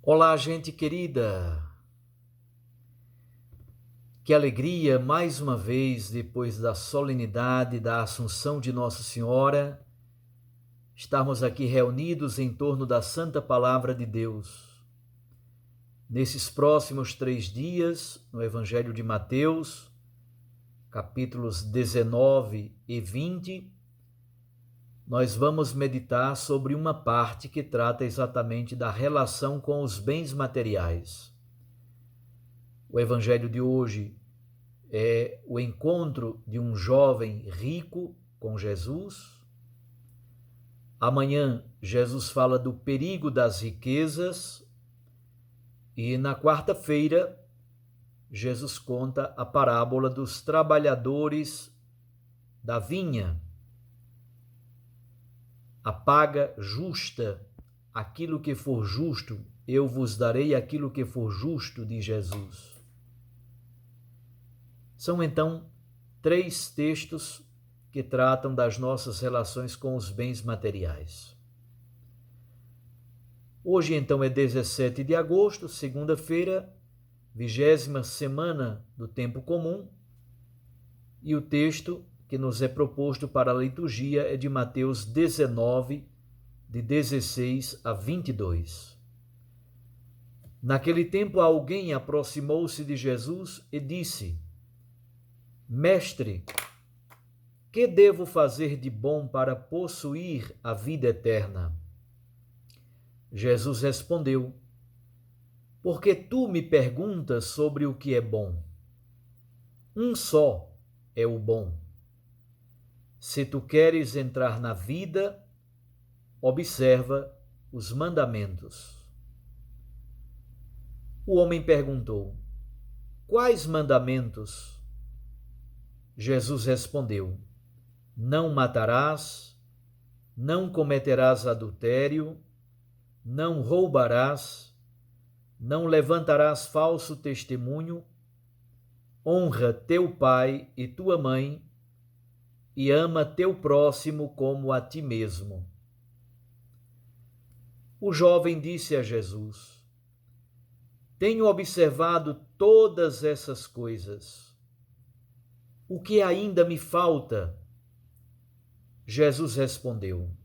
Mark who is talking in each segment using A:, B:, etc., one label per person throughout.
A: Olá, gente querida! Que alegria, mais uma vez, depois da solenidade da Assunção de Nossa Senhora, estarmos aqui reunidos em torno da Santa Palavra de Deus. Nesses próximos 3 dias, no Evangelho de Mateus, capítulos 19 e 20, nós vamos meditar sobre uma parte que trata exatamente da relação com os bens materiais. O Evangelho de hoje é o encontro de um jovem rico com Jesus. Amanhã, Jesus fala do perigo das riquezas. E na quarta-feira, Jesus conta a parábola dos trabalhadores da vinha. A paga justa, aquilo que for justo, eu vos darei aquilo que for justo, diz Jesus. São então 3 textos que tratam das nossas relações com os bens materiais. Hoje então é 17 de agosto, segunda-feira, 20ª semana do tempo comum, e o texto que nos é proposto para a liturgia é de Mateus 19, de 16 a 22. Naquele tempo alguém aproximou-se de Jesus e disse: Mestre, que devo fazer de bom para possuir a vida eterna? Jesus respondeu: Porque tu me perguntas sobre o que é bom? Um só é o bom. Se tu queres entrar na vida, observa os mandamentos. O homem perguntou: Quais mandamentos? Jesus respondeu: Não matarás, não cometerás adultério, não roubarás, não levantarás falso testemunho, honra teu pai e tua mãe e ama teu próximo como a ti mesmo. O jovem disse a Jesus: Tenho observado todas essas coisas. O que ainda me falta? Jesus respondeu: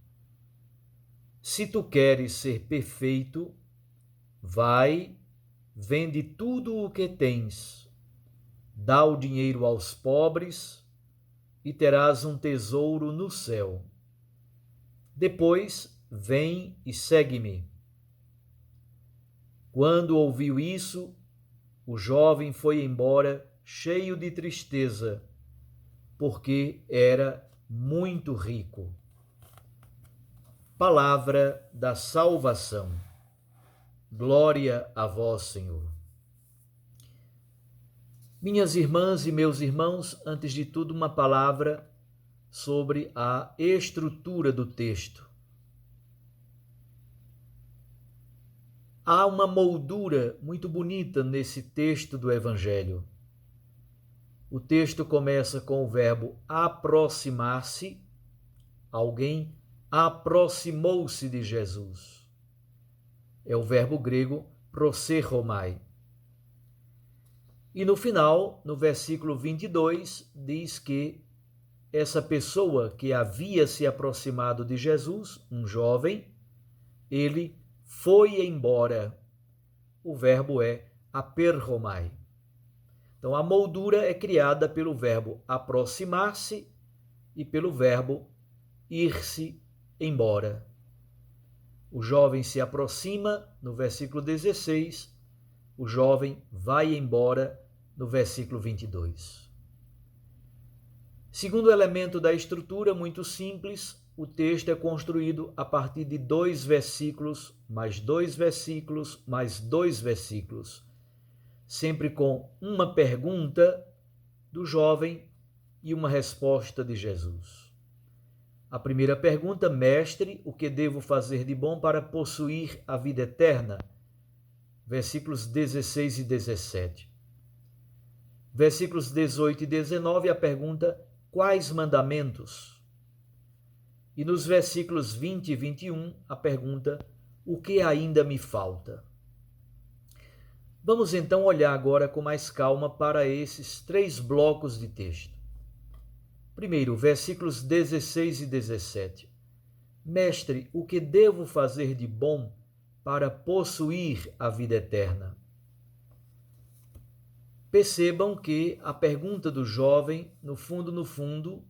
A: Se tu queres ser perfeito, vai, vende tudo o que tens, dá o dinheiro aos pobres e terás um tesouro no céu. Depois, vem e segue-me. Quando ouviu isso, o jovem foi embora cheio de tristeza, porque era muito rico. Palavra da salvação. Glória a vós, Senhor. Minhas irmãs e meus irmãos, antes de tudo, uma palavra sobre a estrutura do texto. Há uma moldura muito bonita nesse texto do Evangelho. O texto começa com o verbo aproximar-se. Alguém aproximou-se de Jesus. É o verbo grego proseromai. E no final, no versículo 22, diz que essa pessoa que havia se aproximado de Jesus, um jovem, ele foi embora. O verbo é aperromai. Então, a moldura é criada pelo verbo aproximar-se e pelo verbo ir-se embora. O jovem se aproxima, no versículo 16, o jovem vai embora, no versículo 22. Segundo elemento da estrutura, muito simples, o texto é construído a partir de 2 versículos, mais 2 versículos, mais 2 versículos, sempre com uma pergunta do jovem e uma resposta de Jesus. A primeira pergunta: Mestre, o que devo fazer de bom para possuir a vida eterna? Versículos 16 e 17. Versículos 18 e 19, a pergunta: Quais mandamentos? E nos versículos 20 e 21, a pergunta: O que ainda me falta? Vamos então olhar agora com mais calma para esses 3 blocos de texto. Primeiro, versículos 16 e 17. Mestre, o que devo fazer de bom para possuir a vida eterna? Percebam que a pergunta do jovem, no fundo,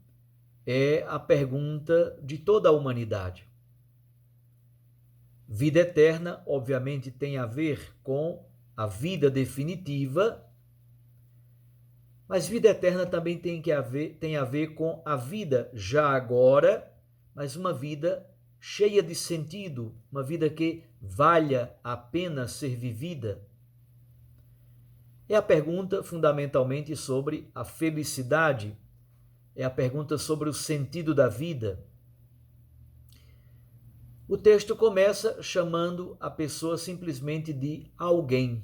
A: é a pergunta de toda a humanidade. Vida eterna, obviamente, tem a ver com a vida definitiva, mas vida eterna também tem a ver com a vida já agora, mas uma vida cheia de sentido, uma vida que valha a pena ser vivida. É a pergunta fundamentalmente sobre a felicidade, é a pergunta sobre o sentido da vida. O texto começa chamando a pessoa simplesmente de alguém.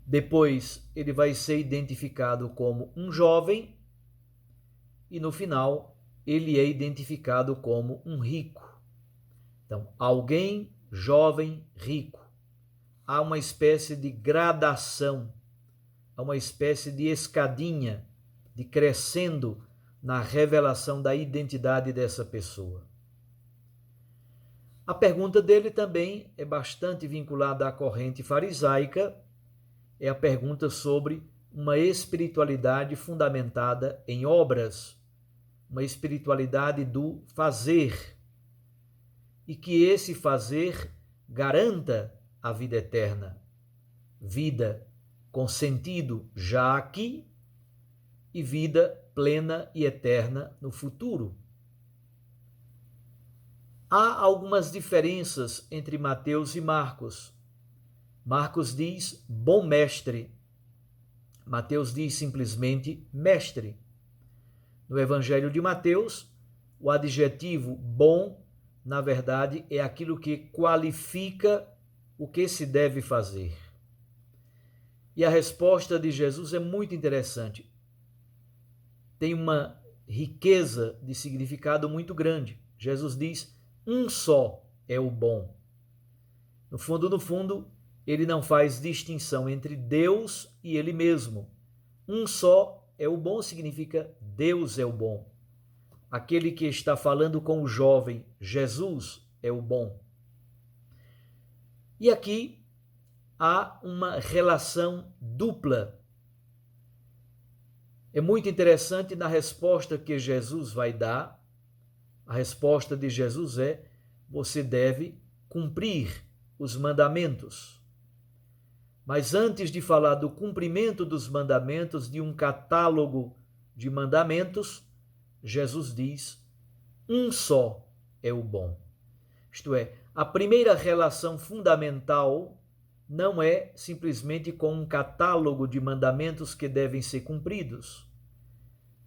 A: Depois ele vai ser identificado como um jovem e no final ele é identificado como um rico. Então, alguém, jovem, rico. Há uma espécie de gradação, há uma espécie de escadinha, de crescendo na revelação da identidade dessa pessoa. A pergunta dele também é bastante vinculada à corrente farisaica, é a pergunta sobre uma espiritualidade fundamentada em obras, uma espiritualidade do fazer, e que esse fazer garanta a vida eterna, vida com sentido já aqui e vida plena e eterna no futuro. Há algumas diferenças entre Mateus e Marcos. Marcos diz bom mestre, Mateus diz simplesmente mestre. No Evangelho de Mateus, o adjetivo bom, na verdade, é aquilo que qualifica o que se deve fazer. E a resposta de Jesus é muito interessante. Tem uma riqueza de significado muito grande. Jesus diz: um só é o bom. No fundo, ele não faz distinção entre Deus e ele mesmo. Um só é o bom significa Deus é o bom. Aquele que está falando com o jovem, Jesus é o bom. E aqui há uma relação dupla. É muito interessante na resposta que Jesus vai dar. A resposta de Jesus é: você deve cumprir os mandamentos. Mas antes de falar do cumprimento dos mandamentos, de um catálogo de mandamentos, Jesus diz: um só é o bom. Isto é, a primeira relação fundamental não é simplesmente com um catálogo de mandamentos que devem ser cumpridos.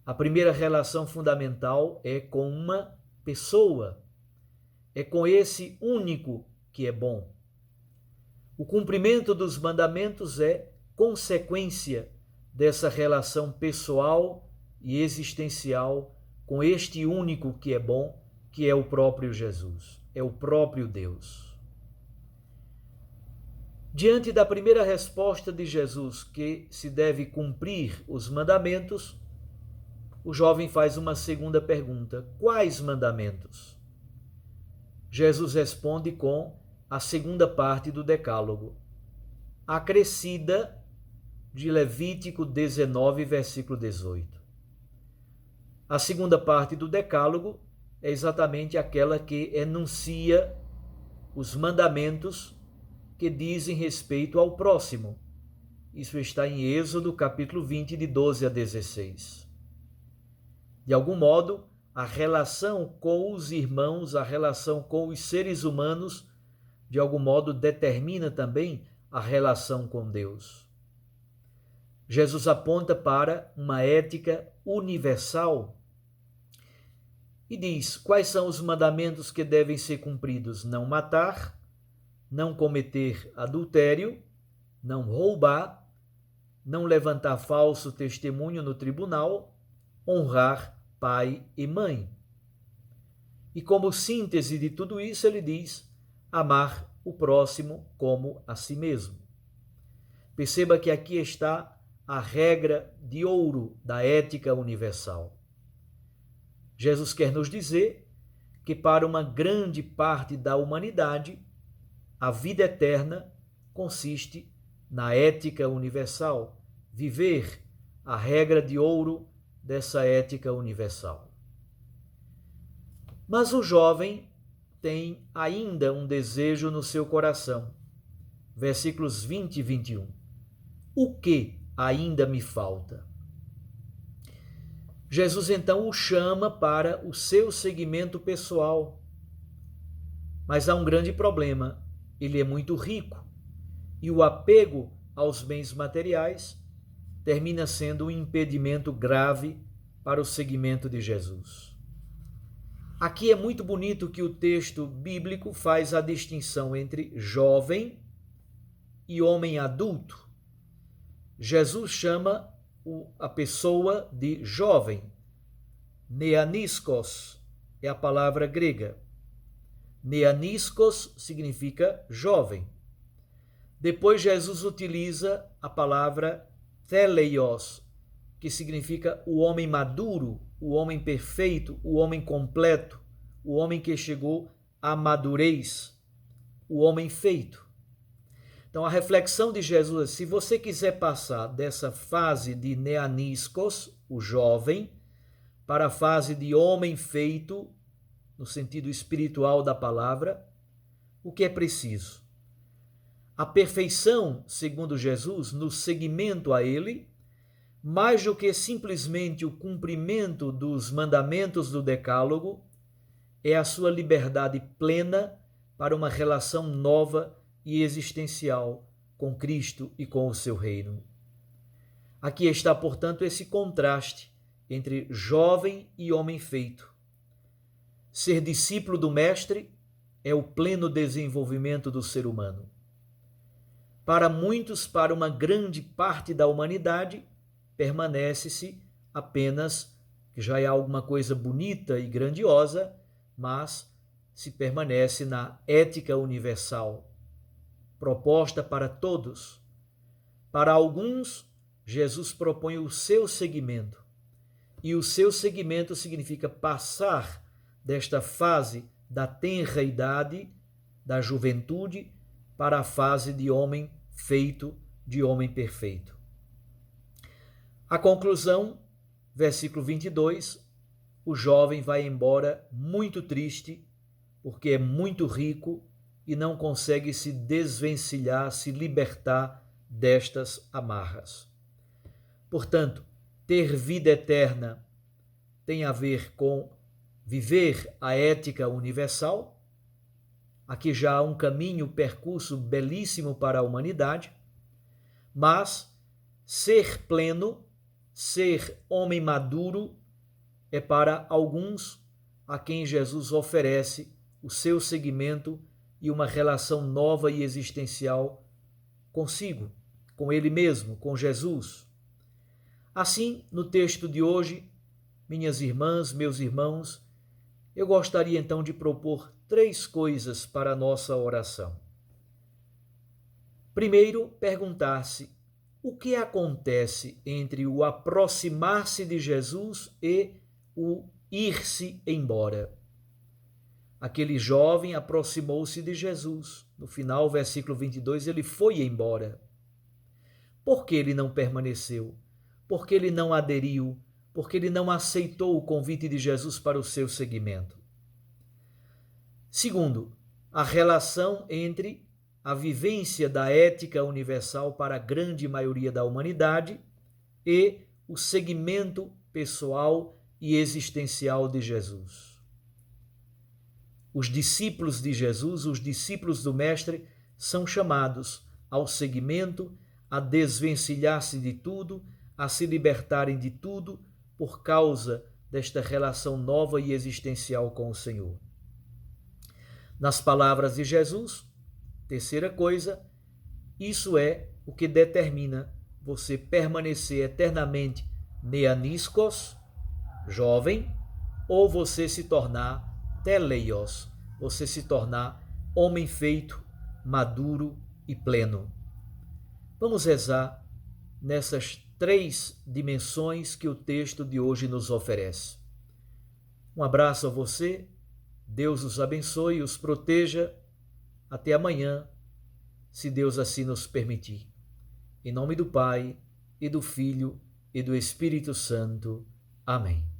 A: A primeira relação fundamental é com uma pessoa, é com esse único que é bom. O cumprimento dos mandamentos é consequência dessa relação pessoal e existencial com este único que é bom, que é o próprio Jesus, é o próprio Deus. Diante da primeira resposta de Jesus, que se deve cumprir os mandamentos, o jovem faz uma segunda pergunta: quais mandamentos? Jesus responde com a segunda parte do Decálogo, acrescida de Levítico 19, versículo 18. A segunda parte do Decálogo é exatamente aquela que enuncia os mandamentos que dizem respeito ao próximo. Isso está em Êxodo, capítulo 20, de 12 a 16. De algum modo, a relação com os irmãos, a relação com os seres humanos, de algum modo determina também a relação com Deus. Jesus aponta para uma ética universal e diz quais são os mandamentos que devem ser cumpridos: não matar, não cometer adultério, não roubar, não levantar falso testemunho no tribunal, honrar pai e mãe. E como síntese de tudo isso, ele diz: amar o próximo como a si mesmo. Perceba que aqui está a regra de ouro da ética universal. Jesus quer nos dizer que para uma grande parte da humanidade, a vida eterna consiste na ética universal, viver a regra de ouro dessa ética universal. Mas o jovem tem ainda um desejo no seu coração. Versículos 20 e 21. O que ainda me falta? Jesus então o chama para o seu seguimento pessoal. Mas há um grande problema. Ele é muito rico e o apego aos bens materiais termina sendo um impedimento grave para o seguimento de Jesus. Aqui é muito bonito que o texto bíblico faz a distinção entre jovem e homem adulto. Jesus chama a pessoa de jovem. Neaniskos é a palavra grega. Neaniskos significa jovem. Depois Jesus utiliza a palavra teleios, que significa o homem maduro, o homem perfeito, o homem completo, o homem que chegou à madurez, o homem feito. Então a reflexão de Jesus é: se você quiser passar dessa fase de neaniskos, o jovem, para a fase de homem feito, no sentido espiritual da palavra, o que é preciso? A perfeição, segundo Jesus, no seguimento a Ele, mais do que simplesmente o cumprimento dos mandamentos do Decálogo, é a sua liberdade plena para uma relação nova e existencial com Cristo e com o seu reino. Aqui está, portanto, esse contraste entre jovem e homem feito. Ser discípulo do Mestre é o pleno desenvolvimento do ser humano. Para muitos, para uma grande parte da humanidade, permanece-se apenas, que já é alguma coisa bonita e grandiosa, mas se permanece na ética universal, proposta para todos. Para alguns, Jesus propõe o seu seguimento, e o seu seguimento significa passar desta fase da tenra idade, da juventude, para a fase de homem feito, de homem perfeito. A conclusão, versículo 22, o jovem vai embora muito triste, porque é muito rico e não consegue se desvencilhar, se libertar destas amarras. Portanto, ter vida eterna tem a ver com viver a ética universal. Aqui já há um caminho, percurso belíssimo para a humanidade, mas ser pleno, ser homem maduro, é para alguns a quem Jesus oferece o seu seguimento e uma relação nova e existencial consigo, com Ele mesmo, com Jesus. Assim, no texto de hoje, minhas irmãs, meus irmãos, eu gostaria então de propor 3 coisas para a nossa oração. Primeiro, perguntar-se o que acontece entre o aproximar-se de Jesus e o ir-se embora. Aquele jovem aproximou-se de Jesus. No final, versículo 22, ele foi embora. Por que ele não permaneceu? Por que ele não aderiu? Por que ele não aceitou o convite de Jesus para o seu seguimento? Segundo, a relação entre a vivência da ética universal para a grande maioria da humanidade e o seguimento pessoal e existencial de Jesus. Os discípulos de Jesus, os discípulos do Mestre, são chamados ao seguimento, a desvencilhar-se de tudo, a se libertarem de tudo por causa desta relação nova e existencial com o Senhor. Nas palavras de Jesus, terceira coisa, isso é o que determina você permanecer eternamente neaniskos, jovem, ou você se tornar teleios, você se tornar homem feito, maduro e pleno. Vamos rezar nessas 3 dimensões que o texto de hoje nos oferece. Um abraço a você, Deus os abençoe e os proteja. Até amanhã, se Deus assim nos permitir. Em nome do Pai, e do Filho, e do Espírito Santo. Amém.